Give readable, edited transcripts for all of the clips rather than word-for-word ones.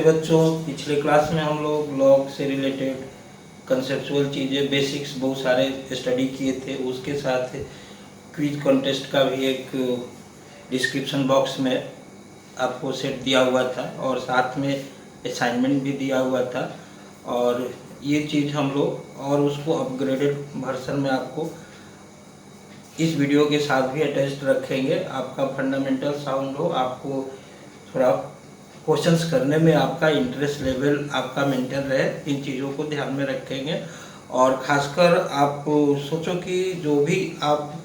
बच्चों, पिछले क्लास में हम लोग लॉग से रिलेटेड कंसेप्चुअल चीज़ें, बेसिक्स बहुत सारे स्टडी किए थे। उसके साथ क्विज कॉन्टेस्ट का भी एक डिस्क्रिप्शन बॉक्स में आपको सेट दिया हुआ था और साथ में असाइनमेंट भी दिया हुआ था। और ये चीज़ हम लोग और उसको अपग्रेडेड वर्जन में आपको इस वीडियो के साथ भी अटैच्ड रखेंगे। आपका फंडामेंटल साउंड हो, आपको थोड़ा क्वेश्चंस करने में आपका इंटरेस्ट लेवल आपका मेंटेन रहे, इन चीज़ों को ध्यान में रखेंगे। और ख़ासकर आप सोचो कि जो भी आप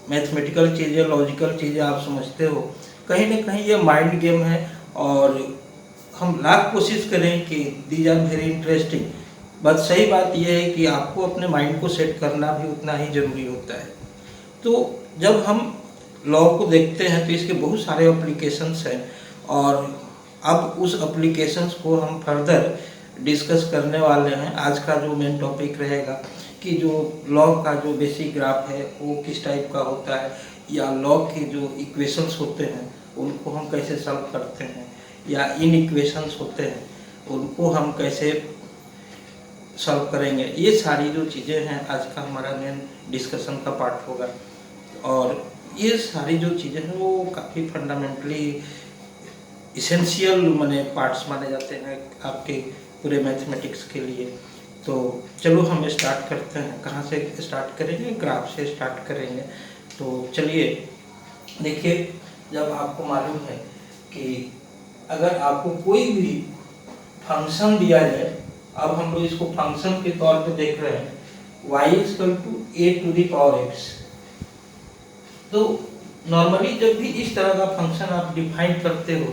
मैथमेटिकल चीज़ें, लॉजिकल चीज़ें आप समझते हो, कहीं ना कहीं ये माइंड गेम है। और हम लाख कोशिश करें कि these are very interesting, but सही बात यह है कि आपको अपने माइंड को सेट करना भी उतना ही ज़रूरी होता है। तो जब हम लॉ को देखते हैं तो इसके बहुत सारे एप्लीकेशंस हैं और अब उस एप्लीकेशंस को हम फर्दर डिस्कस करने वाले हैं। आज का जो मेन टॉपिक रहेगा कि जो लॉ का जो बेसिक ग्राफ है वो किस टाइप का होता है, या लॉ के जो इक्वेशंस होते हैं उनको हम कैसे सॉल्व करते हैं, या इन इक्वेशंस होते हैं उनको हम कैसे सॉल्व करेंगे। ये सारी जो चीज़ें हैं आज का हमारा मेन डिस्कशन का पार्ट होगा। और ये सारी जो चीज़ें हैं वो काफ़ी फंडामेंटली इसेंशियल पार्ट्स माने जाते हैं आपके पूरे मैथमेटिक्स के लिए। तो चलो हम स्टार्ट करते हैं। कहाँ से स्टार्ट करेंगे? ग्राफ से स्टार्ट करेंगे। तो चलिए देखिए, जब आपको मालूम है कि अगर आपको कोई भी फंक्शन दिया जाए, अब हम लोग इसको फंक्शन के तौर पे देख रहे हैं, y = a⁴x। तो नॉर्मली जब भी इस तरह का फंक्शन आप डिफाइन करते हो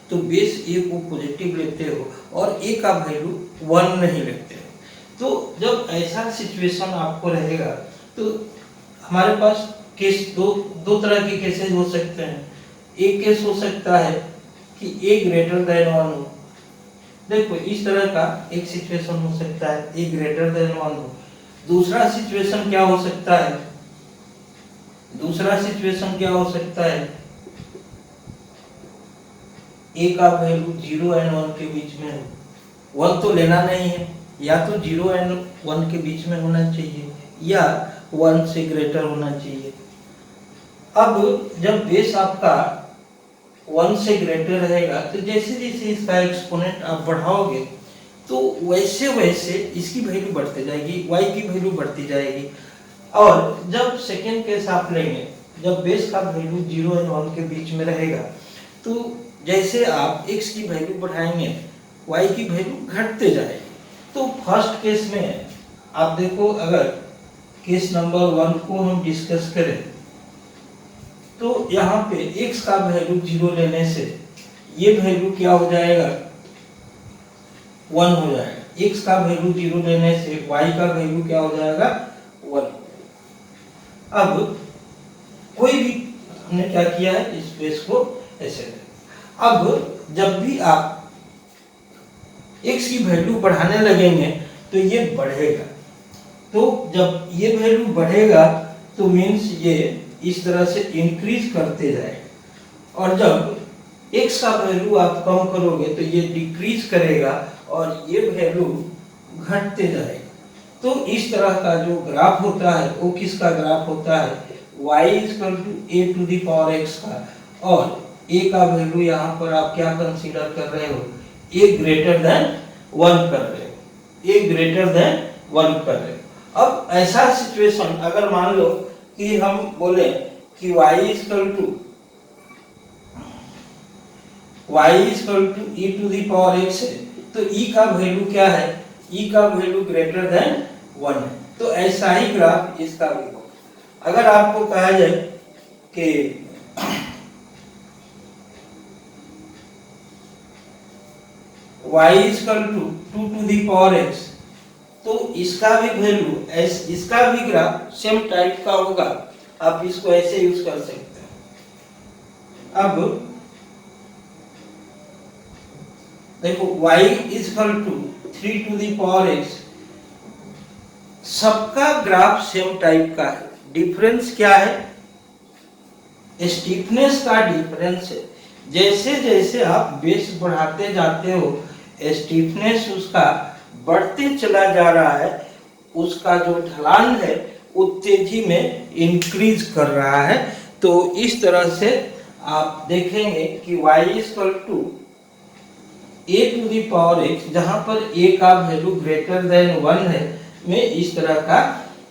तो बेस ए को पॉजिटिव लेते हो और ए का वैल्यू 1 नहीं लेते हो। तो जब ऐसा सिचुएशन आपको रहेगा तो हमारे पास केस दो तरह के केसेस हो सकते हैं। एक केस हो सकता है कि a > 1 हो। देखो इस तरह का एक सिचुएशन हो सकता है, a > 1 हो। दूसरा सिचुएशन क्या हो सकता है? a का वैल्यू 0 और 1 के बीच में हो। 1 तो लेना नहीं है, या तो 0 और 1 के बीच में होना चाहिए या 1 से ग्रेटर होना चाहिए। अब जब बेस आपका 1 से ग्रेटर रहेगा तो जैसे जैसे इसका एक्सपोनेंट आप बढ़ाओगे तो वैसे वैसे इसकी वैल्यू बढ़ती जाएगी, y की वैल्यू बढ़ती जाएगी। और जब सेकेंड केस आप लेंगे, जब बेस का वैल्यू 0 और 1 के बीच में रहेगा, तो जैसे आप x की वैल्यू बढ़ाएंगे y की वैल्यू घटते जाएगी। तो फर्स्ट केस में आप देखो, अगर केस नंबर 1 को हम डिस्कस करें तो यहाँ पे x का वैल्यू 0 लेने से ये वैल्यू क्या हो जाएगा? 1 हो जाएगा। x का वैल्यू 0 लेने से y का वैल्यू क्या हो जाएगा? 1। अब कोई भी हमने क्या किया है, इस बेस को ऐसे। अब जब भी आप x की वैल्यू बढ़ाने लगेंगे तो ये बढ़ेगा। तो जब ये वैल्यू बढ़ेगा तो मीन्स ये इस तरह से इंक्रीज करते जाएगा। और जब x का वैल्यू आप कम करोगे तो ये डिक्रीज करेगा और ये वैल्यू घटते जाएगा। तो इस तरह का जो ग्राफ होता है वो किसका ग्राफ होता है? y = a⁴x का। और a का वैल्यू यहाँ पर आप क्या कंसीडर कर रहे हो? a > 1 कर रहे हो, a > 1 कर रहे हो। अब ऐसा सिचुएशन अगर मान लो कि हम बोले कि y = e⁴x है, तो e का वैल्यू क्या है? e का वैल्यू > 1 है। तो ऐसा ही ग्राफ इसका भी होगा। अगर आपको कहा जाए कि y = 2⁴x, तो इसका भी वैल्यू, इसका भी ग्राफ सेम टाइप का होगा। आप इसको ऐसे यूज कर सकते हैं। अब देखो y = 3⁴x, सबका ग्राफ सेम टाइप का है। डिफरेंस क्या है? स्टीफनेस का डिफरेंस है। जैसे जैसे आप बेस बढ़ाते जाते हो स्टीफनेस उसका बढ़ते चला जा रहा है, उसका जो ढलान है वो तेजी में इंक्रीज कर रहा है। तो इस तरह से आप देखेंगे कि y equal to a to the power x, जहां पर a का वैल्यू ग्रेटर देन 1 है, में इस तरह का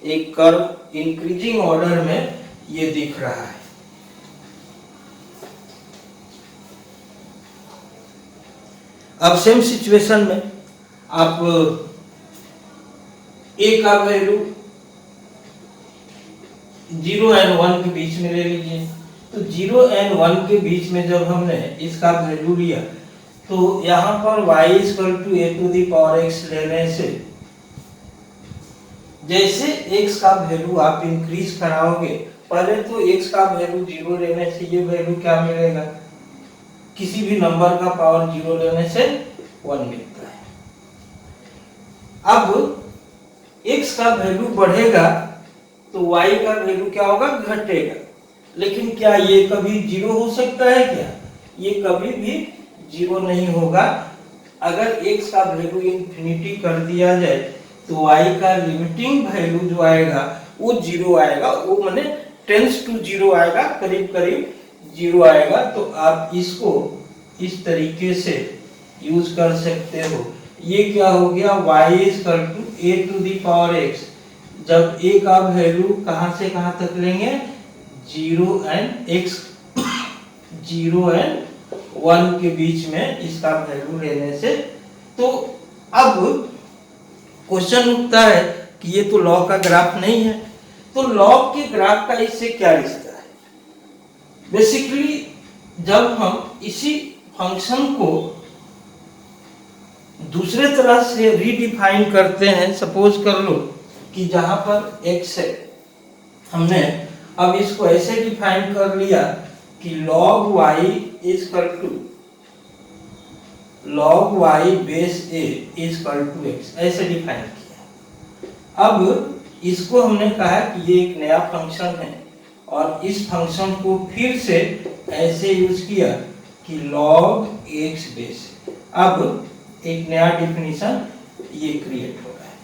एक कर्व इंक्रीजिंग ऑर्डर में ये दिख रहा है। अब सेम सिचुएशन में आप a का वैल्यू 0 एंड 1 के बीच में ले लीजिए। तो 0 एंड 1 के बीच में जब हमने इसका वैल्यू लिया तो यहाँ पर y equal to a to the power x लेने से जैसे x का वैल्यू आप इंक्रीज कराओगे, पहले तो x का वैल्यू 0 लेने से ये वैल्यू क्या मिलेगा, किसी भी नंबर का पावर 0 लेने से 1 मिलता है। अब x का वैल्यू बढ़ेगा तो y का वैल्यू क्या होगा, घटेगा। लेकिन क्या ये कभी 0 हो सकता है क्या, ये कभी भी 0 नहीं होगा। अगर x का वैल्यू इंफिनिटी कर दिया जाए तो y का लिमिटिंग वैल्यू जो आएगा वो 0 आएगा, वो माने टेंस टू 0 आएगा, करीब करीब 0 आएगा। तो आप इसको इस तरीके से यूज कर सकते हो। ये क्या हो गया, y equal to a to the power x, जब a का वैल्यू कहां से कहां तक लेंगे, 0 एंड 1 के बीच में इसका वैल्यू लेने से। तो अब क्वेश्चन उठता है कि ये तो लॉ का ग्राफ नहीं है, तो लॉ के ग्राफ का इससे क्या रिश्ता है। बेसिकली जब हम इसी फंक्शन को दूसरे तरह से रीडिफाइन करते हैं, सपोज कर लो कि जहां पर x है, हमने अब इसको ऐसे डिफाइन कर लिया कि log y equal to log y base a equal to x, ऐसे डिफाइन किया। अब इसको हमने कहा कि ये एक नया फंक्शन है और इस फंक्शन को फिर से ऐसे यूज किया कि log x बेस। अब एक नया डेफिनेशन ये क्रिएट हो रहा है।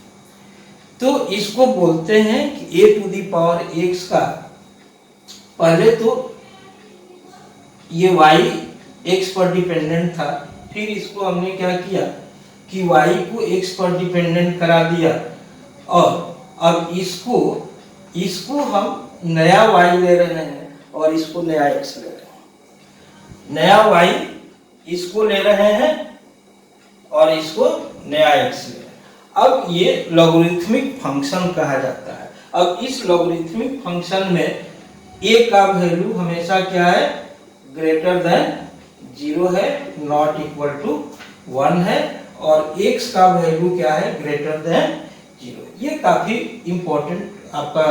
तो इसको बोलते हैं कि a to the power x का, पहले तो ये y x पर डिपेंडेंट था, फिर इसको हमने क्या किया कि y को x पर डिपेंडेंट करा दिया, और अब इसको हम नया y ले रहे हैं और इसको नया x ले रहे हैं। नया y इसको ले रहे हैं और इसको नया x ले रहे हैं। अब ये लॉगरिथमिक फंक्शन कहा जाता है। अब इस लॉगरिथमिक फंक्शन में a का वैल्यू हमेशा क्या है, ग्रेटर देन 0 है, नॉट इक्वल टू 1 है, और x का वैल्यू क्या है, ग्रेटर देन 0। ये काफी इंपॉर्टेंट आपका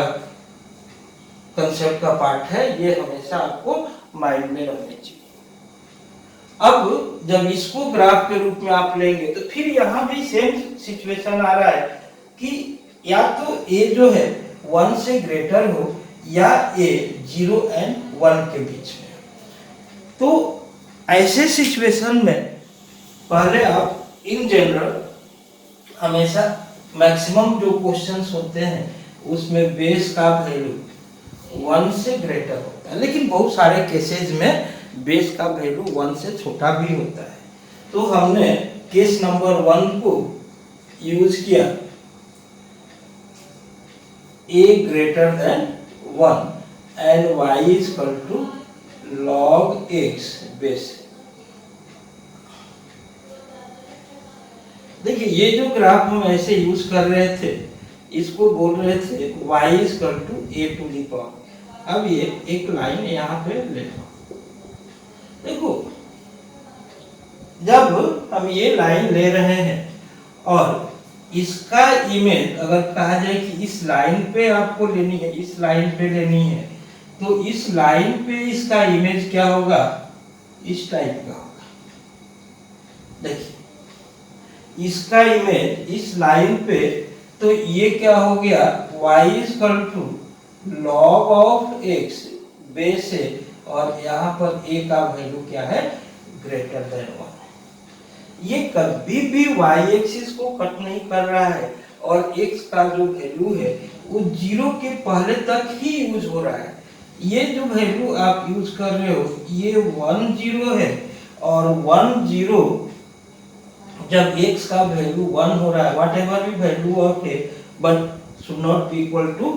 कंसेप्ट का पार्ट है, ये हमेशा आपको माइंड में रखना चाहिए। अब जब इसको ग्राफ के रूप में आप लेंगे तो फिर यहाँ भी सेम सिचुएशन आ रहा है कि या तो a जो है 1 से ग्रेटर हो या a 0 एंड 1 के बीच में। तो ऐसे सिचुएशन में पहले आप इन जनरल हमेशा मैक्सिमम जो क्वेश्चंस होते हैं उसमें बेस का वैल्यू 1 से ग्रेटर होता है, लेकिन बहुत सारे केसेस में बेस का वैल्यू 1 से छोटा भी होता है। तो हमने केस नंबर 1 को यूज किया a greater than 1 and y equal to log x base. देखिए ये जो ग्राफ हम ऐसे यूज कर रहे थे, इसको बोल रहे थे y equal to a to the power. अब ये एक लाइन यहाँ पे ले लो, देखो जब हम ये लाइन ले रहे हैं और इसका इमेज अगर कहा जाए कि इस लाइन पे आपको लेनी है, इस लाइन पे लेनी है, तो इस लाइन पे इसका इमेज क्या होगा, इस टाइप का होगा। देखिए इसका इमेज इस लाइन पे, तो ये क्या हो गया, y equal to log of x base है, और यहाँ पर a का वैल्यू क्या है, ग्रेटर देन 1। ये कभी भी y एक्सिस को कट नहीं कर रहा है और x का जो वैल्यू है वो 0 के पहले तक ही यूज हो रहा है। ये जो वैल्यू आप यूज कर रहे हो ये 1 0 है और 1 0 जब x का वैल्यू 1 हो रहा है वट एवर भी वैल्यू ऑफ है but should not be equal to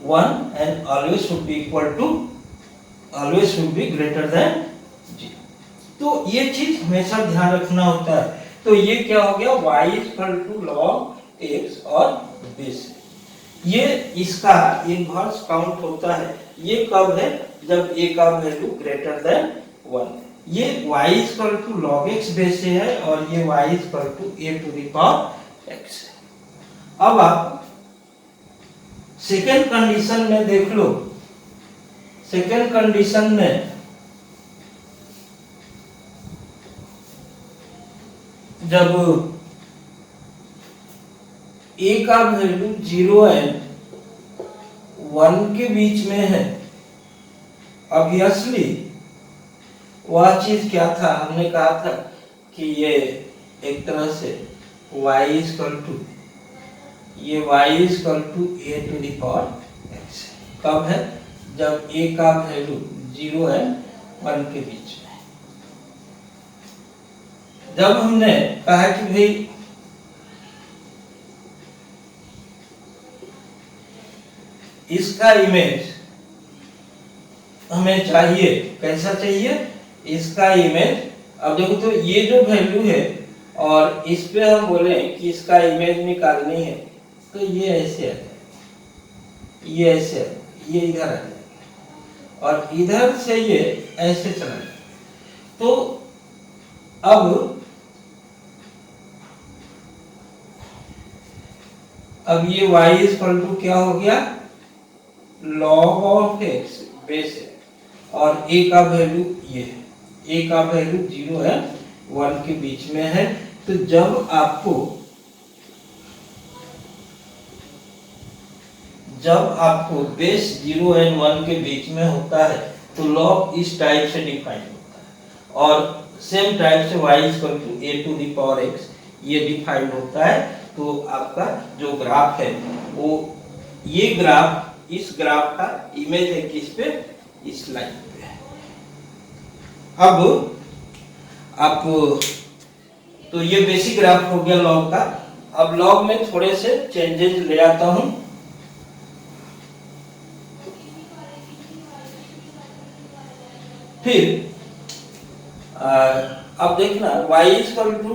1 and always should be equal to always should be greater than 0। तो ये चीज हमेशा ध्यान रखना होता है। तो ये क्या हो गया y equal to log x और बेस। ये इसका इनवर्स काउंट होता है। ये कब है जब a का वैल्यू ग्रेटर देन 1। ये y equal to log x base है और ये y equal to a to the power x है। अब आप सेकेंड कंडीशन में देख लो। सेकेंड कंडीशन में जब a का वैल्यू 0 एंड 1 के बीच में है, ऑब्वियसली वह चीज क्या था, हमने कहा था कि ये एक तरह से y इक्वल टू ये y equal to a to the power x। कब है जब a का वैल्यू 0 है 1 के बीच में। जब हमने कहा कि भाई इसका इमेज हमें चाहिए, कैसा चाहिए इसका इमेज। अब देखो तो ये जो वैल्यू है और इस पे हम बोले कि इसका इमेज निकालनी है तो ये ऐसे आ जाएगा, ये ऐसे ये इधर आ जाएगा और इधर से ये ऐसे चला जाएगा। तो अब ये y इक्वल टू क्या हो गया log ऑफ x बेस है और a का वैल्यू ये है, a का वैल्यू 0 है 1 के बीच में है। तो जब आपको बेस 0 एंड 1 के बीच में होता है तो log इस टाइप से डिफाइन होता है और सेम टाइप से y equal to a to the power x ये डिफाइन होता है। तो आपका जो ग्राफ है वो ये ग्राफ, इस ग्राफ का इमेज है किस पे, इस लाइन पे है। अब आप तो ये बेसिक ग्राफ हो गया लॉग का। अब लॉग में थोड़े से चेंजेस ले आता हूं। फिर अब देखना y इक्वल टू,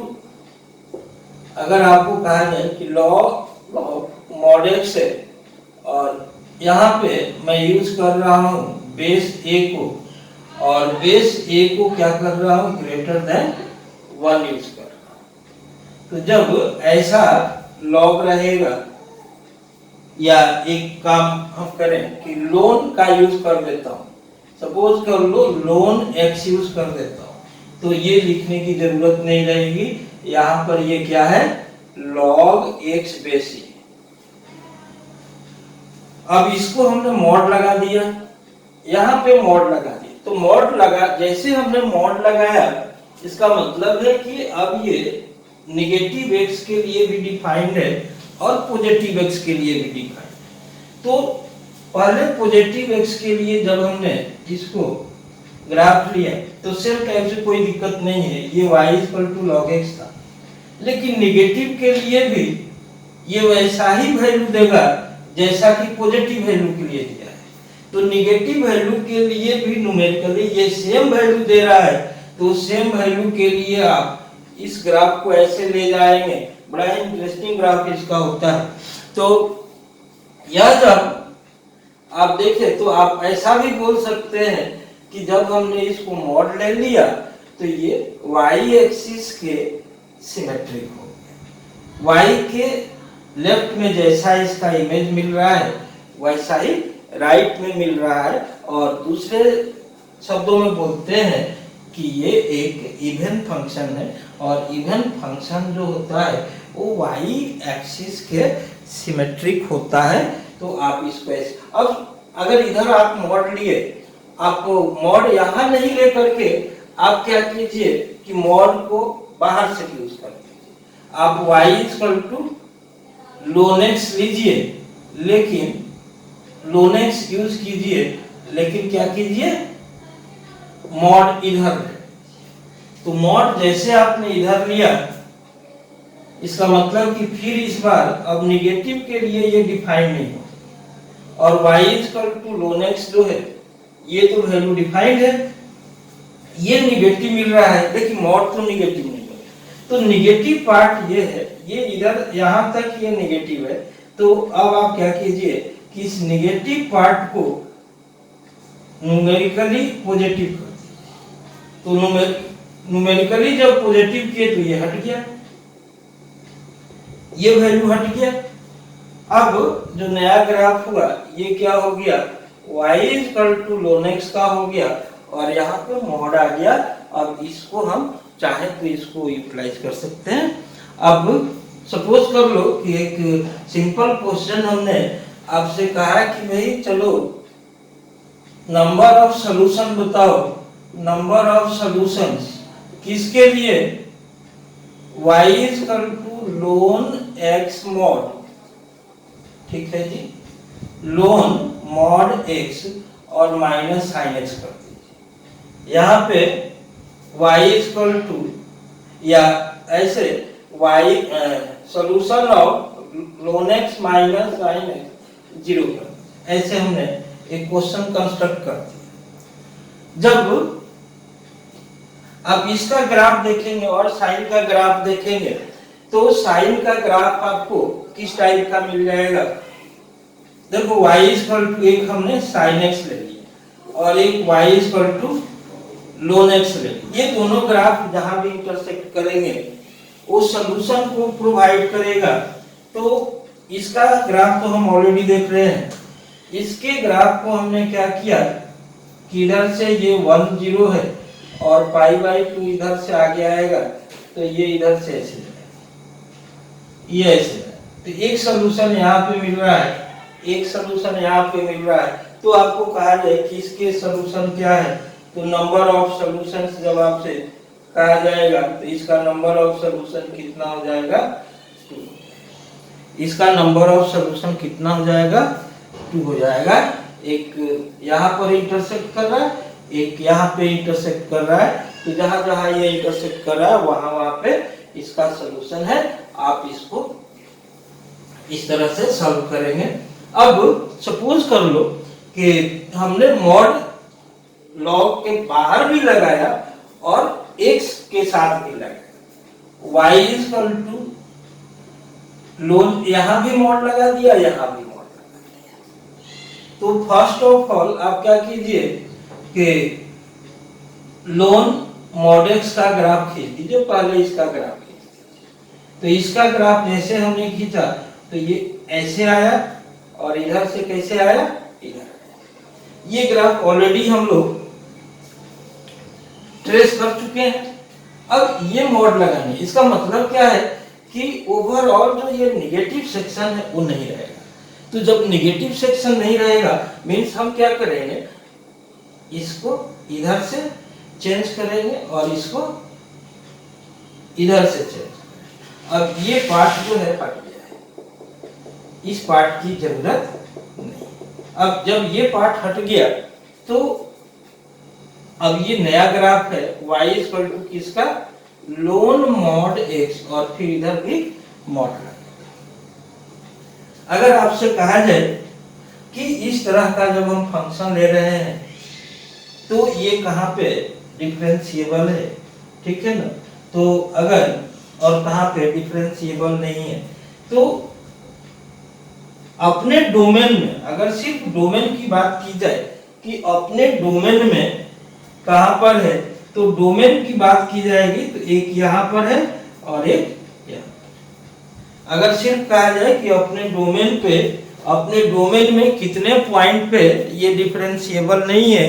अगर आपको कहा जाए कि log mod x है और यहाँ पे मैं यूज कर रहा हूँ बेस a को और बेस a को क्या कर रहा हूँ ग्रेटर देन 1 यूज कर रहा हूँ। तो जब ऐसा log रहेगा या एक काम हम करें कि लोन का यूज कर देता हूँ, सपोज कर लो लोन x यूज कर देता हूँ तो ये लिखने की जरूरत नहीं रहेगी। यहाँ पर ये क्या है log x बेस a। अब इसको हमने मॉड लगा दिया, यहाँ पे मॉड लगा दिया। तो मॉड लगा, जैसे हमने मॉड लगाया इसका मतलब है कि अब ये नेगेटिव x के लिए भी डिफाइंड है और पॉजिटिव x के लिए भी डिफाइंड। तो पहले पॉजिटिव x के लिए जब हमने इसको ग्राफ लिया तो सेम टाइप से कोई दिक्कत नहीं है, ये y equal to log x था। लेकिन नेगेटिव के लिए भी ये वैसा ही वैल्यू देगा जैसा कि पॉजिटिव वैल्यू के लिए दिया है। तो नेगेटिव वैल्यू के लिए भी न्यूमेरिकली ये सेम वैल्यू दे रहा है। तो सेम वैल्यू के लिए आप इस ग्राफ को ऐसे ले जाएंगे, बड़ा इंटरेस्टिंग ग्राफ इसका होता है। तो यह जब आप देखें तो आप ऐसा भी बोल सकते हैं कि जब हमने इसको मॉड ले लिया तो ये y एक्सिस के सिमेट्रिक हो गया। y के लेफ्ट में जैसा इसका इमेज मिल रहा है वैसा ही राइट में मिल रहा है। और दूसरे शब्दों में बोलते हैं कि ये एक इवन फंक्शन है और इवन फंक्शन जो होता है वो y एक्सिस के सिमेट्रिक होता है। तो आप इसको ऐसे, अब अगर इधर आप मॉड लिए, आप मॉड यहाँ नहीं लेकर के आप क्या कीजिए कि मॉड को बाहर से यूज कर लीजिए। आप y इक्वल टू लोनेक्स लीजिए, लेकिन लोनेक्स यूज कीजिए, लेकिन क्या कीजिए, मॉड इधर है। तो मॉड जैसे आपने इधर लिया, इसका मतलब कि फिर इस बार अब निगेटिव के लिए ये डिफाइन नहीं हो, और y इक्वल टू लोनेक्स जो है ये तो वैल्यू डिफाइंड है, ये निगेटिव मिल रहा है, लेकिन मॉड तो निगेटिव नहीं है। तो निगेटिव पार्ट ये है, ये इधर यहां तक ये निगेटिव है। तो अब आप क्या कीजिए कि इस निगेटिव पार्ट को न्यूमेरिकली पॉजिटिव कर दीजिए। तो न्यूमेरिकली जब पॉजिटिव किए तो ये हट गया, ये वैल्यू हट गया। अब जो नया ग्राफ हुआ ये क्या हो गया, y इक्वल टू लोनेक्स का हो गया, और यहाँ पे मॉड आ गया। अब इसको हम चाहे तो इसको यूटिलाइज कर सकते हैं। अब सपोज कर लो कि एक सिंपल क्वेश्चन हमने आपसे कहा है कि भाई चलो नंबर ऑफ सॉल्यूशन बताओ, नंबर ऑफ सॉल्यूशंस किसके लिए, y equal to ln x mod, ठीक है जी, लोन मॉड x और माइनस साइन x कर दीजिए। यहाँ पे y इक्वल टू, या ऐसे y solution of ln x minus sine x 0 कर, ऐसे हमने एक क्वेश्चन कंस्ट्रक्ट कर दिया। जब आप इसका ग्राफ देखेंगे और साइन का ग्राफ देखेंगे, तो साइन का ग्राफ आपको किस टाइप का मिल जाएगा, देखो y इक्वल टू एक हमने sin x ले लिया और एक y equal to ln x ले लिया। ये दोनों ग्राफ जहां भी इंटरसेक्ट करेंगे वो सॉल्यूशन को प्रोवाइड करेगा। तो इसका ग्राफ तो हम ऑलरेडी देख रहे हैं, इसके ग्राफ को हमने क्या किया कि इधर से ये 1 0 है और π/2 इधर से आगे आएगा, तो ये इधर से ऐसे ये ऐसे। तो एक सॉल्यूशन यहाँ पे मिल रहा है, एक सॉल्यूशन यहाँ पे मिल रहा है। तो आपको कहा जाए कि इसके सॉल्यूशन क्या है, तो नंबर ऑफ सॉल्यूशंस जब आपसे कहा जाएगा तो इसका नंबर ऑफ सॉल्यूशन कितना हो जाएगा, 2। इसका नंबर ऑफ सॉल्यूशन कितना हो जाएगा, 2 हो जाएगा। एक यहाँ पर इंटरसेक्ट कर रहा है, एक यहाँ पे इंटरसेक्ट कर रहा है। तो जहां जहां ये इंटरसेक्ट कर रहा है वहां वहां पे इसका सॉल्यूशन है। आप इसको इस तरह से सॉल्व करेंगे। अब सपोज कर लो कि हमने मॉड लॉग के बाहर भी लगाया और x के साथ भी लगाया, y इक्वल टू लोन, यहां भी मॉड लगा दिया, यहां भी मॉड लगा दिया। तो फर्स्ट ऑफ ऑल आप क्या कीजिए कि लोन मॉड x का ग्राफ खींच दीजिए, पहले इसका ग्राफ खींच दीजिए। तो इसका ग्राफ जैसे हमने खींचा तो ये ऐसे आया और इधर से कैसे आया, इधर आया। ये ग्राफ ऑलरेडी हम लोग ट्रेस कर चुके हैं। अब ये मॉड लगानी, इसका मतलब क्या है कि ओवरऑल जो ये नेगेटिव सेक्शन है वो नहीं रहेगा। तो जब नेगेटिव सेक्शन नहीं रहेगा मींस हम क्या करेंगे, इसको इधर से चेंज करेंगे और इसको इधर से चेंज करेंगे। अब ये पार्ट जो है हट गया है, इस पार्ट की जरूरत नहीं। अब जब ये पार्ट हट गया तो अब ये नया ग्राफ है, y इक्वल टू किसका, लोन मॉड x, और फिर इधर भी मॉड लगा। अगर आपसे कहा जाए कि इस तरह का जब हम फंक्शन ले रहे हैं तो ये कहाँ पे डिफरेंशिएबल है, ठीक है ना। तो अगर और कहाँ पे डिफरेंशिएबल नहीं है, तो अपने डोमेन में, अगर सिर्फ डोमेन की बात की जाए कि अपने डोमेन में कहां पर है, तो डोमेन की बात की जाएगी तो एक यहां पर है और एक यहां। अगर सिर्फ कहा जाए कि अपने डोमेन पे, अपने डोमेन में कितने पॉइंट पे ये डिफरेंशिएबल नहीं है,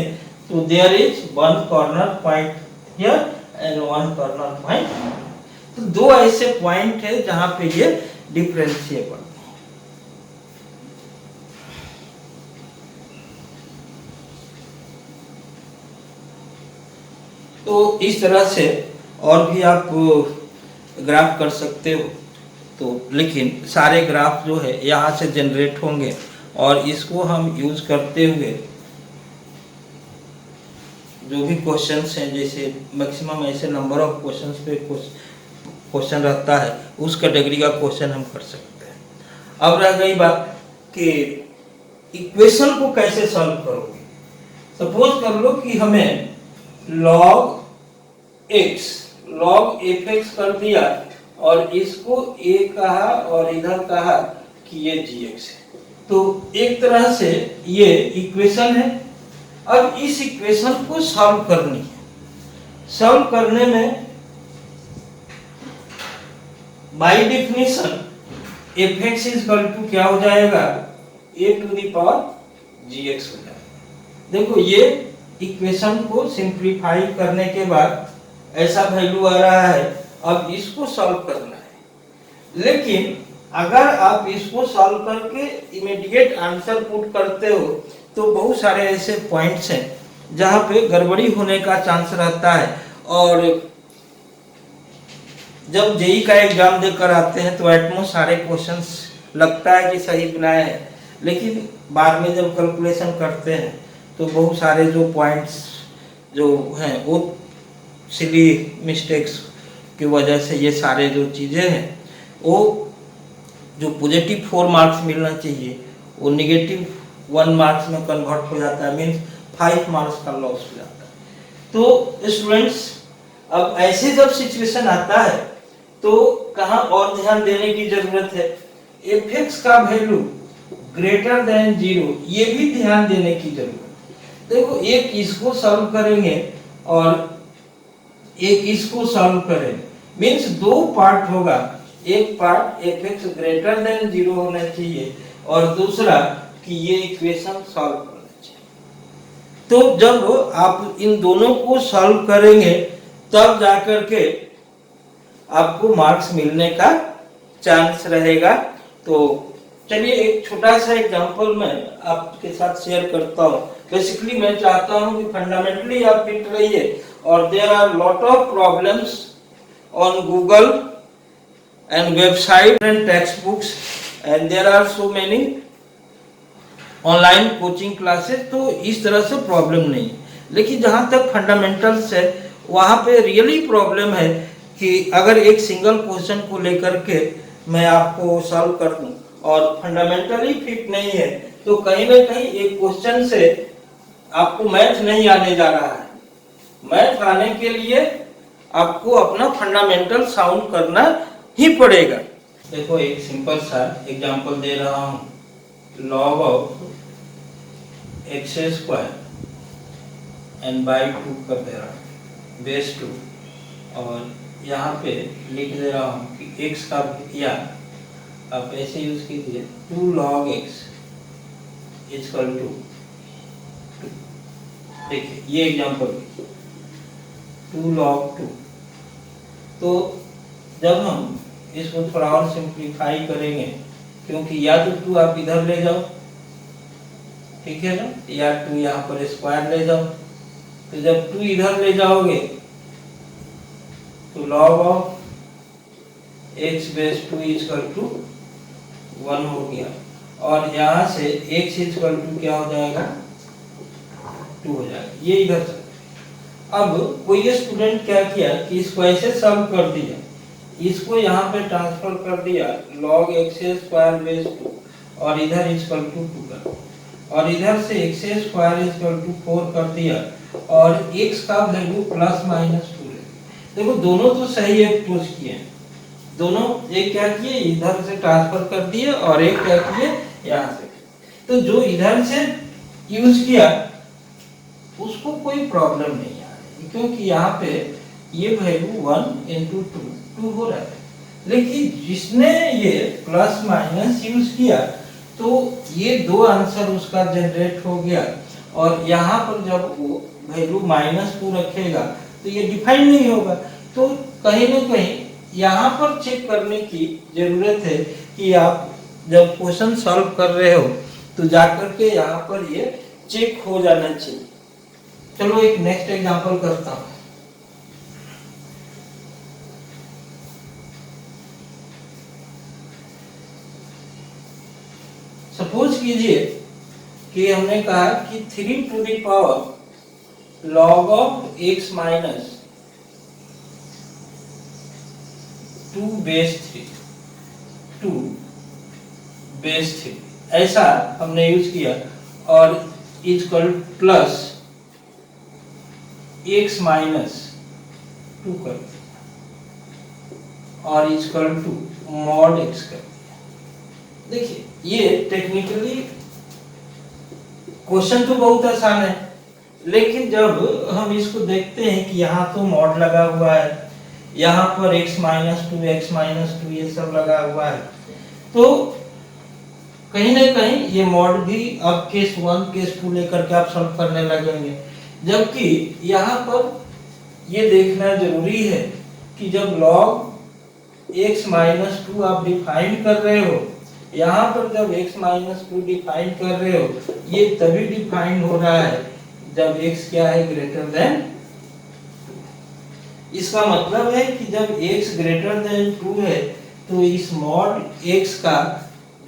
तो there is one corner point here and one corner point. तो दो ऐसे पॉइंट है जहां पे ये डिफरेंशिएबल। तो इस तरह से और भी आप ग्राफ कर सकते हो। तो लेकिन सारे ग्राफ जो है यहाँ से जनरेट होंगे और इसको हम यूज करते हुए जो भी क्वेश्चंस हैं, जैसे मैक्सिमम ऐसे नंबर ऑफ क्वेश्चंस पे क्वेश्चन रहता है, उस कैटेगरी का क्वेश्चन हम कर सकते हैं। अब रह गई बात कि इक्वेशन को कैसे सॉल्व करोगे। सपोज कर लो कि हमें log एफ एक्स कर दिया और इसको a कहा और इधर कहा कि ये जी एक्स है, तो एक तरह से ये इक्वेशन है। अब इस इक्वेशन को सॉल्व करनी है। सॉल्व करने में by definition f x equal to क्या हो जाएगा, a to the power g x हो जाएगा। देखो ये इक्वेशन को सिंप्लीफाई करने के बाद ऐसा वैल्यू आ रहा है। अब इसको सॉल्व करना है, लेकिन अगर आप इसको सॉल्व करके इमीडिएट आंसर पुट करते हो तो बहुत सारे ऐसे पॉइंट्स हैं जहां पे गड़बड़ी होने का चांस रहता है। और जब जेई का एग्जाम देकर आते हैं तो एटमोस्ट सारे क्वेश्चंस लगता है कि सही बनाए हैं, लेकिन बाद में जब कैलकुलेशन करते हैं तो बहुत सारे जो पॉइंट्स जो हैं वो सिली मिस्टेक्स की वजह से ये सारे जो चीज़ें हैं वो जो पॉजिटिव 4 मार्क्स मिलना चाहिए वो निगेटिव 1 मार्क्स में कन्वर्ट हो जाता है, मीन्स 5 मार्क्स का लॉस हो जाता है। तो स्टूडेंट्स अब ऐसे जब सिचुएशन आता है तो कहाँ और ध्यान देने की जरूरत है, एफ एक्स का वैल्यू ग्रेटर देन 0 ये भी ध्यान देने की जरूरत है। देखो एक इसको सॉल्व करेंगे और एक इसको सॉल्व करेंगे, मीन्स दो पार्ट होगा। एक part F x greater than 0 होना चाहिए और दूसरा कि ये इक्वेशन सॉल्व करना चाहिए। तो जब आप इन दोनों को सॉल्व करेंगे तब जाकर के आपको मार्क्स मिलने का चांस रहेगा। तो चलिए एक छोटा सा एग्जांपल मैं आपके साथ शेयर करता हूँ। बेसिकली मैं चाहता हूँ कि फंडामेंटली आप फिट रहिए और there are lot of problems on Google and website and text books and there are so many online coaching classes, तो इस तरह से प्रॉब्लम नहीं है। लेकिन जहाँ तक फंडामेंटल्स है वहाँ पे रियली प्रॉब्लम है कि अगर एक सिंगल क्वेश्चन को लेकर के मैं आपको सॉल्व कर दूं और फंडामेंटली फिट नहीं है तो कहीं ना कहीं एक क्वेश्चन से आपको मैथ नहीं आने जा रहा है। मैथ आने के लिए आपको अपना फंडामेंटल साउंड करना ही पड़ेगा। देखो एक सिंपल सा एग्जांपल दे रहा हूँ, log of x square and by 2 कर दे रहा हूँ बेस 2 और यहाँ पे लिख दे रहा हूँ कि x का, या आप ऐसे यूज कीजिए 2 log x इक्वल टू, देखिए ये एग्जांपल 2 log 2। तो जब हम इसको थोड़ा और सिंप्लीफाई करेंगे, क्योंकि या तो 2 आप इधर ले जाओ, ठीक है ना, या 2 यहाँ पर स्क्वायर ले जाओ। तो जब 2 इधर ले जाओगे तो log of x base 2 equal to 1 हो गया और यहाँ से x इक्वल टू क्या हो जाएगा, 2 हो जाएगा। ये इधर से अब कोई स्टूडेंट क्या किया कि इसको ऐसे सॉल्व कर दिया, इसको यहाँ पे ट्रांसफर कर दिया log x स्क्वायर बेस 2 और इधर इक्वल टू 2 कर, और इधर से x स्क्वायर इक्वल टू 4 कर दिया और x का वैल्यू प्लस माइनस 2 है। देखो दोनों तो सही अप्रोच किए हैं, दोनों एक क्या किए इधर से ट्रांसफर कर दिए और एक क्या किए यहाँ से। तो जो इधर से यूज किया उसको कोई प्रॉब्लम नहीं आ रही, क्योंकि यहाँ पे ये वैल्यू 1 into 2 हो रहा है। लेकिन जिसने ये प्लस माइनस यूज किया तो ये दो आंसर उसका जनरेट हो गया और यहाँ पर जब वो वैल्यू -2 रखेगा तो ये डिफाइन नहीं होगा। तो कहीं ना कहीं यहाँ पर चेक करने की जरूरत है कि आप जब क्वेश्चन सॉल्व कर रहे हो तो जाकर के यहाँ पर ये चेक हो जाना चाहिए। चलो एक नेक्स्ट एग्जांपल करता हूँ। सपोज कीजिए कि हमने कहा कि 3 to the power log of x minus 2 base 3 ऐसा हमने यूज किया और इक्वल प्लस x माइनस 2 कर दिया और इक्वल टू मॉड x कर दिया। देखिए ये टेक्निकली क्वेश्चन तो बहुत आसान है, लेकिन जब हम इसको देखते हैं कि यहाँ तो मॉड लगा हुआ है, यहाँ पर x माइनस 2 ये सब लगा हुआ है, तो कहीं ना कहीं ये मॉड भी अब केस 1 केस 2 लेकर के आप सॉल्व करने लगेंगे। जबकि यहाँ पर ये देखना जरूरी है कि जब log x माइनस 2 आप डिफाइन कर रहे हो, यहाँ पर जब x माइनस 2 डिफाइन कर रहे हो, ये तभी डिफाइन हो रहा है जब x क्या है ग्रेटर देन 2। इसका मतलब है कि जब x ग्रेटर देन 2 है तो इस मॉड x का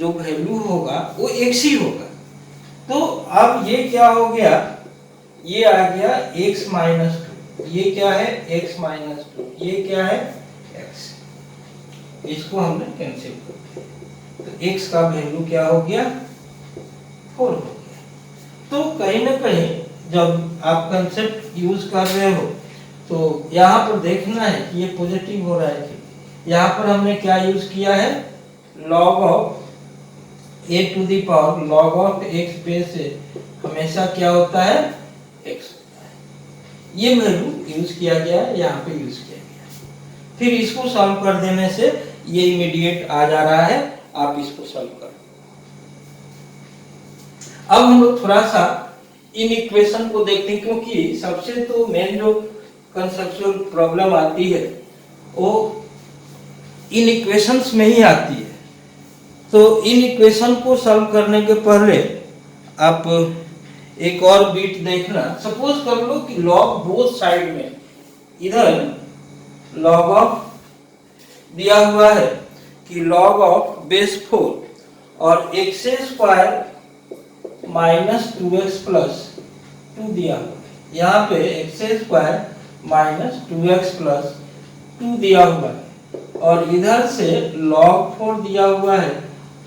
जो वैल्यू होगा वो x ही होगा। तो अब ये क्या हो गया, ये आ गया x माइनस 2, ये क्या है x माइनस 2, ये क्या है x, इसको हमने कैंसिल कर दिया तो x का वैल्यू क्या हो गया 4 हो गया। तो कहीं ना कहीं जब आप कंसेप्ट यूज कर रहे हो तो यहाँ पर देखना है कि ये पॉजिटिव हो रहा है कि यहाँ पर हमने क्या यूज किया है, log of a to the power log of x base से हमेशा क्या होता है x, ये वैल्यू यूज किया गया है, यहाँ पे यूज किया गया। फिर इसको सॉल्व कर देने से ये इमीडिएट आ जा रहा है, आप इसको सॉल्व कर। अब हम लोग थोड़ा सा इन इक्वेशन को देखते हैं, क्योंकि सबसे तो मेन जो कंसेप्चुअल प्रॉब्लम आती है वो इन इक्वेशंस में ही आती है। तो इन इक्वेशन को सॉल्व करने के पहले आप एक और बीट देखना। सपोज कर लो कि लॉग बोथ साइड में, इधर लॉग ऑफ दिया हुआ है कि log ऑफ बेस 4 और x square minus 2x plus 2 दिया हुआ है। यहाँ पे x square minus 2x plus 2 दिया हुआ है और इधर से log 4 दिया हुआ है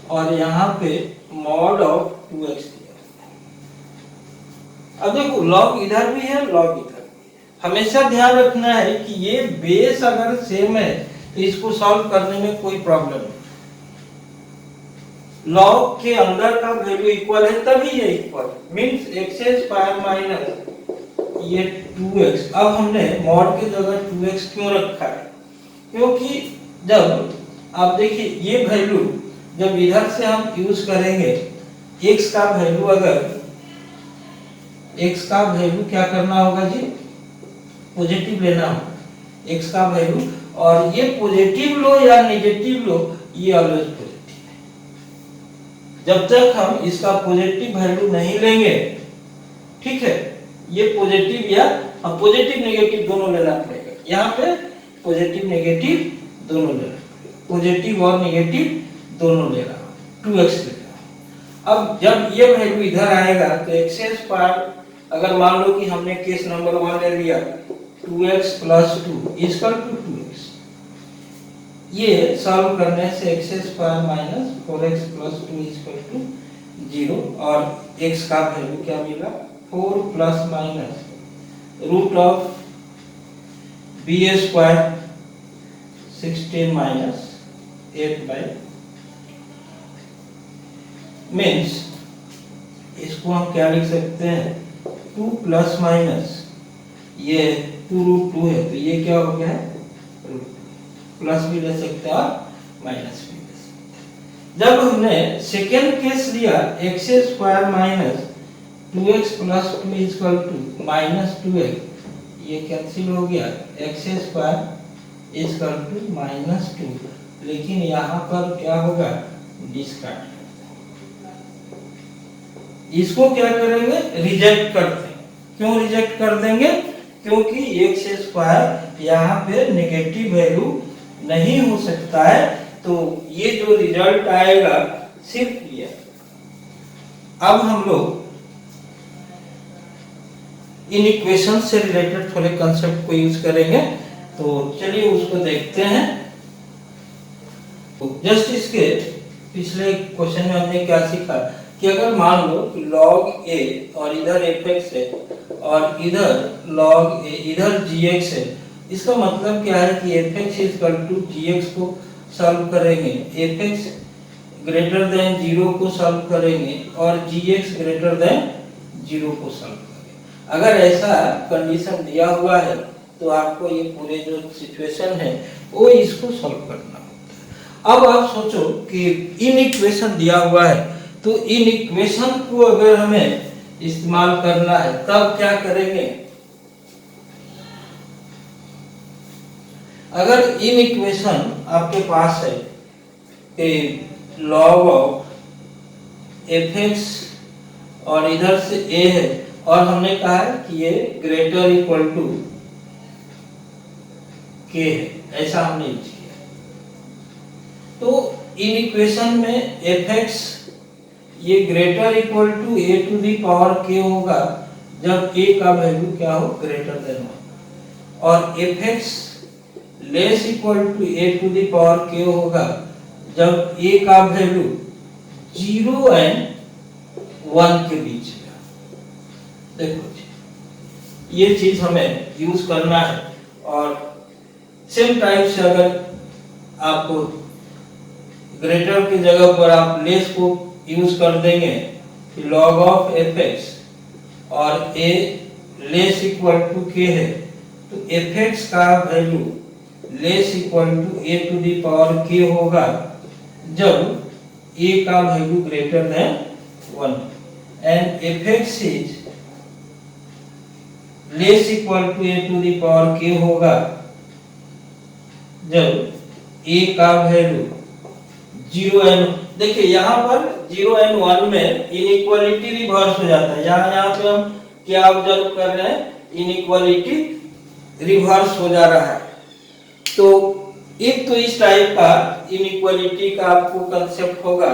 और यहाँ पे मॉड ऑफ 2x दिया हुआ है। अब देखो log इधर भी है, log इधर भी है। हमेशा ध्यान रखना है कि ये बेस अगर सेम है तो इसको सॉल्व करने में कोई प्रॉब्लम नहीं। लॉग के अंदर का वैल्यू इक्वल है तभी ये equal means x square minus ये 2x। अब हमने मॉड की जगह 2x क्यों रखा है, क्योंकि जब आप देखिए ये वैल्यू जब इधर से हम यूज करेंगे x का वैल्यू, अगर x का वैल्यू क्या करना होगा जी, पॉजिटिव लेना होगा x का वैल्यू, और ये पॉजिटिव लो या नेगेटिव लो ये ऑलवेज पॉजिटिव है। जब तक हम इसका पॉजिटिव वैल्यू नहीं लेंगे, ठीक है, ये पॉजिटिव या हम पॉजिटिव नेगेटिव दोनों लेना पड़ेगा। यहाँ पे पॉजिटिव नेगेटिव दोनों लेना, पॉजिटिव और नेगेटिव दोनों ले रहा, 2x ले रहा। अब जब ये वैल्यू इधर आएगा तो x स्क्वायर, अगर मान लो कि हमने केस नंबर 1 ले लिया 2x plus 2 equal to 2x, ये सॉल्व करने से x square minus 4x plus 2 equal to 0 और x का वैल्यू क्या मिला 4 plus minus root of b square 16 minus 8 by means इसको हम क्या लिख सकते हैं 2 प्लस माइनस ये 2 रूट 2 है तो ये क्या हो गया है प्लस भी ले सकते हैं और माइनस भी ले सकते हैं। जब हमने सेकेंड केस लिया x square minus 2x plus 2 equal to minus 2x, ये कैंसिल हो गया, x square equal to minus 2, लेकिन यहाँ पर क्या होगा डिस्कार्ड, इसको क्या करेंगे रिजेक्ट करते हैं। क्यों रिजेक्ट कर देंगे, क्योंकि x स्क्वायर यहाँ पे नेगेटिव वैल्यू नहीं हो सकता है, तो ये जो रिजल्ट आएगा सिर्फ ये अब हम लोग इन इक्वेशन से रिलेटेड थोड़े कंसेप्ट को यूज करेंगे, तो चलिए उसको देखते हैं। जस्ट इसके पिछले क्वेश्चन में हमने क्या सीखा कि अगर मान लो कि log a और इधर fx है और इधर log a इधर gx है, इसका मतलब क्या है कि fx इक्वल टू gx को सॉल्व करेंगे, fx ग्रेटर देन 0 को सॉल्व करेंगे और gx ग्रेटर देन 0 को सॉल्व करेंगे। अगर ऐसा कंडीशन दिया हुआ है तो आपको ये पूरे जो सिचुएशन है वो इसको सॉल्व करना होता है। अब आप सोचो कि इन इक्वेशन दिया हुआ है, तो इन इक्वेशन को अगर हमें इस्तेमाल करना है तब क्या करेंगे? अगर इन इक्वेशन आपके पास है कि log ऑफ fx और इधर से a है और हमने कहा है कि ये ग्रेटर इक्वल टू k है, ऐसा हमने यूज किया। तो इन इक्वेशन में fx ये greater equal to a to the power k होगा जब a का वैल्यू क्या हो? ग्रेटर देन 1, और fx less equal to a to the power k होगा जब a का वैल्यू 0 एंड 1 के बीच में। देखो ये चीज हमें यूज करना है, और सेम टाइप से अगर आपको ग्रेटर की जगह पर आप लेस को यूज कर देंगे कि log ऑफ fx और a less equal to k है, तो fx का value less equal to a to the power k होगा जब a का value greater than 1 and fx is less equal to a to the power k होगा जब a का value 0 and, देखिए यहाँ पर 0 एंड 1 में इनइक्वालिटी रिवर्स हो जाता है। यहाँ पे हम क्या ऑब्जर्व कर रहे हैं? इनइक्वालिटी रिवर्स हो जा रहा है। तो एक तो इस टाइप का इनइक्वालिटी का आपको कंसेप्ट होगा।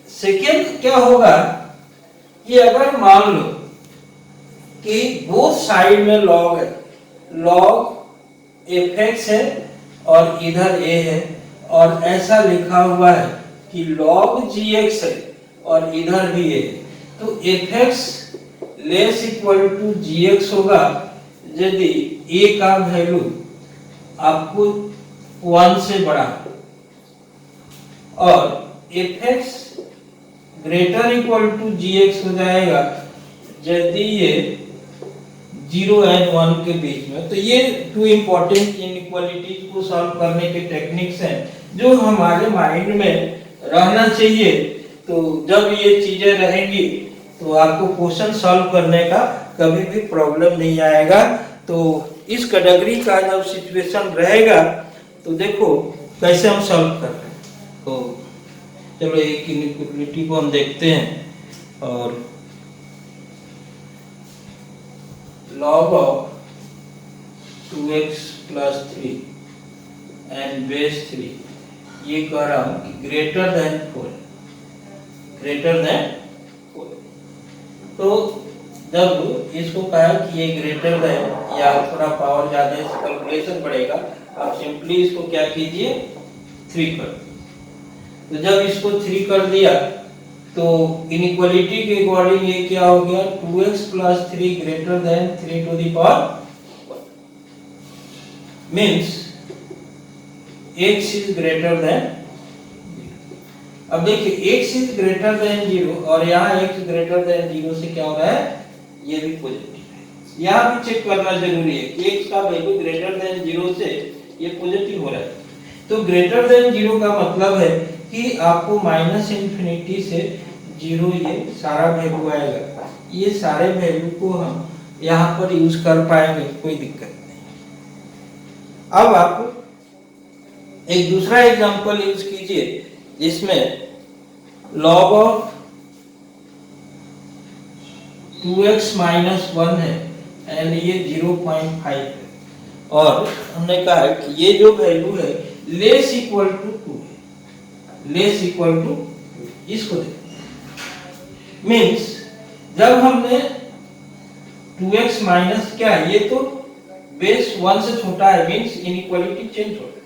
सेकेंड क्या होगा कि अगर मान लो कि बोथ साइड में log है, log fx है और इधर a है, और ऐसा लिखा हुआ है कि log gx है और इधर भी a है, तो fx less equal to gx होगा यदि a का वैल्यू आपको 1 से बड़ा, और fx greater equal to gx हो जाएगा यदि ये 0 एंड 1 के बीच में। तो ये टू इंपॉर्टेंट इनइक्वालिटीज को सॉल्व करने के टेक्निक्स हैं जो हमारे माइंड में रहना चाहिए। तो जब ये चीजें रहेंगी तो आपको क्वेश्चन सॉल्व करने का कभी भी प्रॉब्लम नहीं आएगा। तो इस कैटेगरी का जब सिचुएशन रहेगा तो देखो कैसे हम सॉल्व कर रहे हैं। तो चलो एक इनइक्वालिटी को हम देखते हैं, और log of 2x plus 3 and base 3 ये कह रहा हूं कि ग्रेटर देन 4, ग्रेटर देन 4। तो जब इसको कहा कि ये ग्रेटर देन, या थोड़ा पावर ज्यादा है कैलकुलेशन बढ़ेगा, आप सिंपली इसको क्या कीजिए 3 कर। तो जब इसको 3 कर दिया तो इनइक्वालिटी के अकॉर्डिंग ये क्या हो गया? 2x plus 3 greater than 3 to the power 1, means x is greater than. अब देखिए x इज ग्रेटर देन 0 और यहाँ x ग्रेटर देन 0 से क्या हो रहा है? ये भी पॉजिटिव है। यहाँ भी चेक करना जरूरी है कि x का वैल्यू ग्रेटर देन 0 से ये पॉजिटिव हो रहा है। तो ग्रेटर देन 0 का मतलब है कि आपको माइनस इंफिनिटी से 0 ये सारा वैल्यू आएगा। ये सारे वैल्यू को हम यहाँ पर यूज कर पाएंगे, कोई दिक्कत नहीं। अब आप एक दूसरा एग्जांपल यूज कीजिए जिसमें log ऑफ 2x माइनस 1 है एंड ये 0.5 है, और हमने कहा है कि ये जो वैल्यू है लेस इक्वल टू 2 है, लेस इक्वल टू। इसको देखिए मीन्स जब हमने 2x माइनस क्या है, ये तो बेस 1 से छोटा है, मीन्स इनइक्वालिटी चेंज हो रहा है,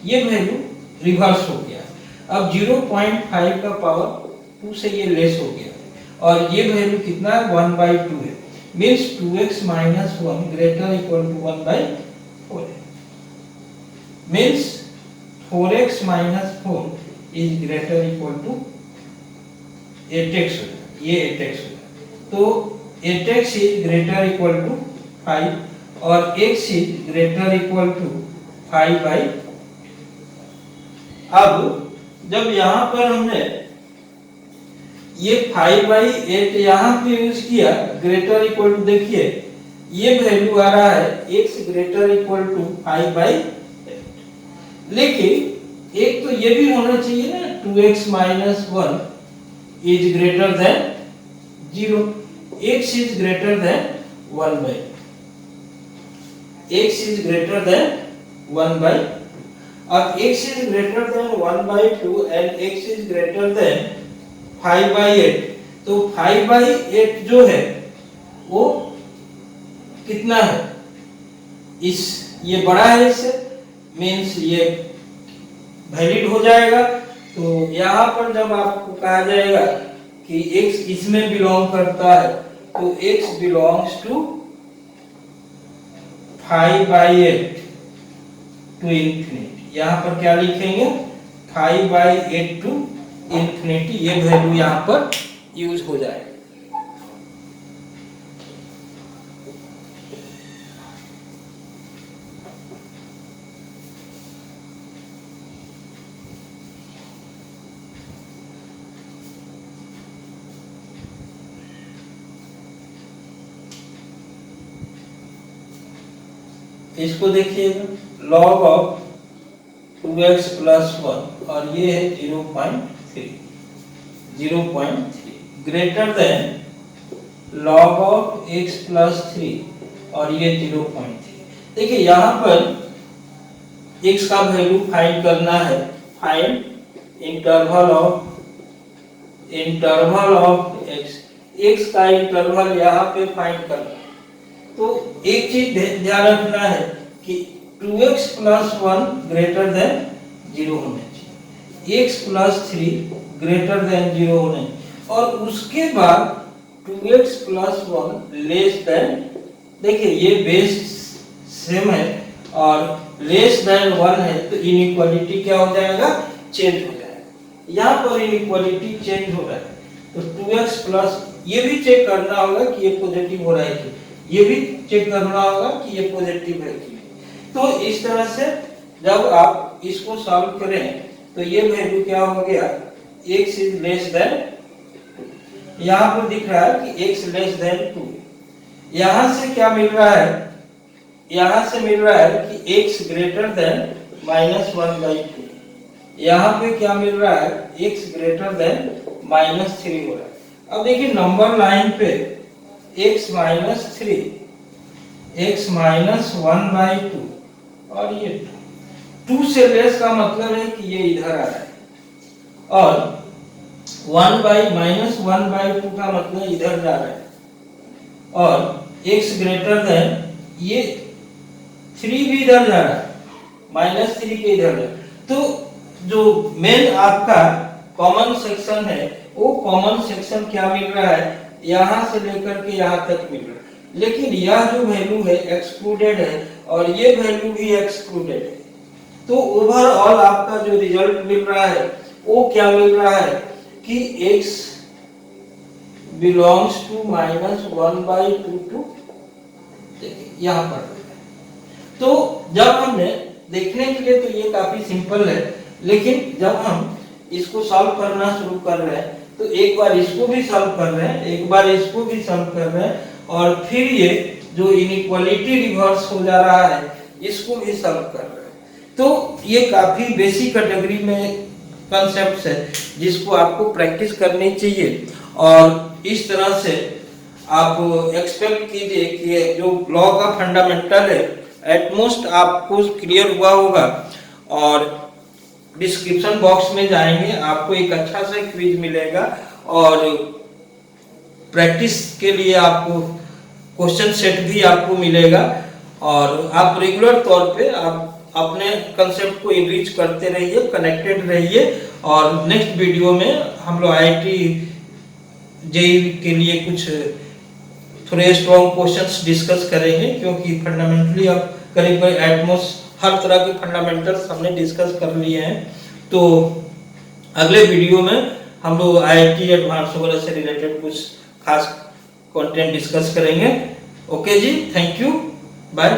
ये वैल्यू रिवर्स हो गया। अब 0.5 का पावर 2 से ये लेस हो गया और ये वैल्यू कितना है, 1/2 है, means 2x minus 1 greater equal to 1/4 है, means 4x minus 4 is greater equal to 8x, ये 8x होगा। तो 8x is greater equal to 5 और x is greater equal to 5/। अब जब यहाँ पर हमने ये 5/8 यहाँ पे यूज किया, ग्रेटर इक्वल टू, देखिए ये वैल्यू आ रहा है x ग्रेटर इक्वल टू 5/8, लेकिन एक तो ये भी होना चाहिए ना 2x minus 1 is greater than 0, x is greater than 1/, x is greater than 1/, अब x is greater than 1/2 and x is greater than 5/8, तो 5/8 जो है वो कितना है, इस ये बड़ा है इससे, मीन्स ये वैलिड हो जाएगा। तो यहाँ पर जब आपको कहा जाएगा कि x इसमें बिलोंग करता है, तो x belongs to 5/8 to infinity, यहाँ पर क्या लिखेंगे, 5/8 टू इंफिनिटी, ये वैल्यू यहाँ पर यूज हो जाएगा। इसको देखिएगा, log ऑफ 2x प्लस 1 और ये है 0.3 greater than log of x plus 3 और ये 0.3। देखिए यहाँ पर x का वैल्यू फाइंड करना है, फाइंड इंटरवल ऑफ x का इंटरवल यहाँ पे फाइंड करना। तो एक चीज ध्यान रखना है कि 2x प्लस 1 ग्रेटर देन 0 होना चाहिए, x प्लस 3 ग्रेटर देन 0 होना चाहिए, और उसके बाद 2x प्लस 1 लेस देन, देखिए ये बेस सेम है और लेस देन 1 है, तो इनइक्वालिटी क्या हो जाएगा, चेंज हो जाएगा। यहाँ पर इनइक्वालिटी चेंज हो रहा है, तो 2x प्लस, ये भी चेक करना होगा कि ये पॉजिटिव हो रहा है कि, ये भी चेक करना होगा कि ये पॉजिटिव है कि। तो इस तरह से जब आप इसको सॉल्व करें तो ये वैल्यू क्या हो गया, x इज लेस देन, यहाँ पर दिख रहा है कि x लेस देन 2। यहाँ से क्या मिल रहा है, यहाँ से मिल रहा है कि x ग्रेटर देन -1/2, यहाँ पे क्या मिल रहा है, x ग्रेटर देन -3 हो रहा है। अब देखिए नंबर लाइन पे x माइनस 3, x माइनस 1/2 और ये 2 से लेस का मतलब है कि ये इधर आ रहा है, और -1/2 का मतलब इधर जा रहा है, और x ग्रेटर देन, ये 3 भी इधर जा रहा है, -3 के इधर जा रहा है। तो जो मेन आपका कॉमन सेक्शन है, वो कॉमन सेक्शन क्या मिल रहा है, यहाँ से लेकर के यहाँ तक मिल रहा है, लेकिन यह जो वैल्यू है एक्सक्लूडेड है और ये वैल्यू भी एक्सक्लूडेड है। तो ओवरऑल आपका जो रिजल्ट मिल रहा है वो क्या मिल रहा है कि x बिलोंग्स टू -1/2 टू, यहाँ पर। तो जब हमने देखने के लिए तो ये काफी सिंपल है, लेकिन जब हम इसको सॉल्व करना शुरू कर रहे हैं तो एक बार इसको भी सॉल्व कर रहे हैं, एक बार इसको भी सॉल्व कर रहे हैं, और फिर ये जो इनइक्वालिटी रिवर्स हो जा रहा है इसको भी सॉल्व कर रहे हैं। तो ये काफी बेसिक कैटेगरी में कॉन्सेप्ट्स है जिसको आपको प्रैक्टिस करनी चाहिए, और इस तरह से आप एक्सपेक्ट कीजिए कि जो लॉ का फंडामेंटल है एटमोस्ट आपको क्लियर हुआ होगा। और डिस्क्रिप्शन बॉक्स में जाएंगे, आपको एक अच्छा सा क्विज मिलेगा, और प्रैक्टिस के लिए आपको क्वेश्चन सेट भी आपको मिलेगा और आप रेगुलर तौर पे आप अपने कंसेप्ट को इनरीच करते रहिए, कनेक्टेड रहिए। और नेक्स्ट वीडियो में हम लोग IIT JEE के लिए कुछ थोड़े स्ट्रॉन्ग क्वेश्चंस डिस्कस करेंगे, क्योंकि फंडामेंटली अब करीब करीब एटमॉस हर तरह के फंडामेंटल्स हमने डिस्कस कर लिए हैं। तो अगले वीडियो में हम लोग IIT एडवांस वगैरह से रिलेटेड कुछ खास कंटेंट डिस्कस करेंगे। ओके जी, थैंक यू, बाय।